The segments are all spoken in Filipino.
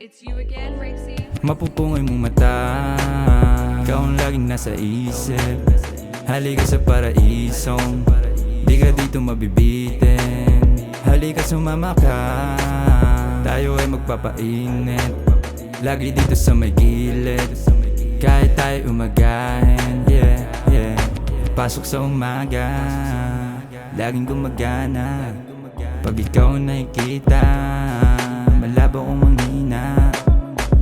It's you again, Rexy. Mapupungoy mong mata, ikaw ang laging nasa isip. Halika sa paraisong, di ka dito mabibitin. Halika sumama ka, tayo ay magpapainit. Lagi dito sa may gilid, kahit tayo umagahin. Yeah, yeah. Pasok sa umaga, laging gumagana. Pag ikaw nakikita, malabo kong manghina.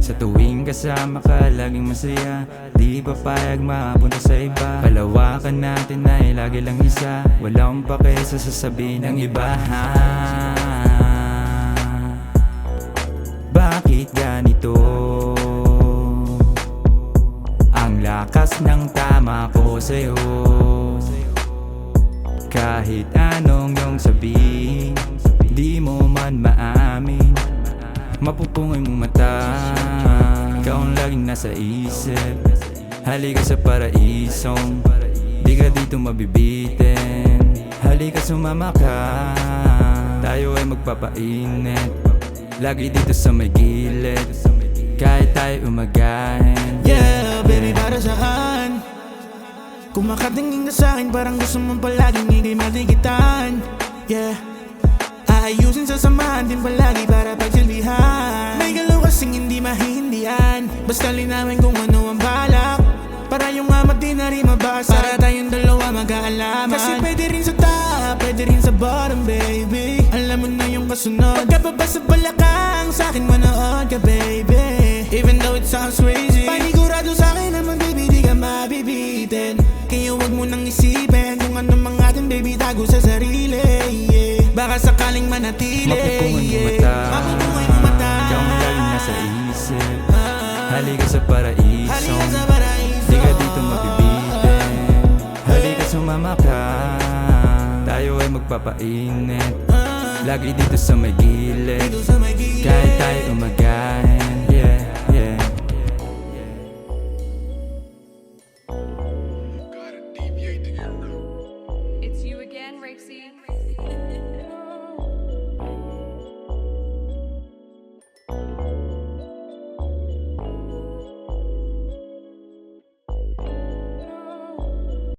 Sa tuwing kasama ka, laging masaya. Di papayag mapunta sa iba. Palawakan natin ay lagi lang isa. Wala akong pake sa sasabihin ng iba. Bakit ganito? Ang lakas ng tama ko sa'yo. Kahit anong iyong sabihin, di mo man maamin. Mapupungoy mong mata, ikaw ang laging nasa isip. Halika sa paraisong, di ka dito mabibitin. Halika sumama ka, tayo ay magpapainit. Lagi dito sa may gilid, kahit tayo umagahin. Yeah, baby, para saan? Kung makatingin ka sa'kin, parang gusto mong palaging hindi matigitan. Yeah, aayusin sa samahan din palagi para pagsilbihan. May galaw kasing hindi mahihindihan, basta linawin kung ano ang balak. Para yung ama di na rin mabasa, para tayong dalawa mag-aalaman. Kasi pwede rin sa top, pwede rin sa bottom, baby. Alam mo na yung kasunod. Pagkababa sa balakang, sa'kin manood ka, baby. Even though it sounds crazy, panigurado sa'kin naman, baby, di ka mabibitin. Kaya wag mo nang isipin kung ano mga atin, baby, tago sa sarili, yeah. Baka sakaling manatili, Mapupungoy mong mata, ikaw ang laging nasa isip. Halika sa paraisong, di ka dito mabibitin. Halika sumama ka, tayo ay magpapainit. Lagi dito sa may gilid, kahit tayo umagahin.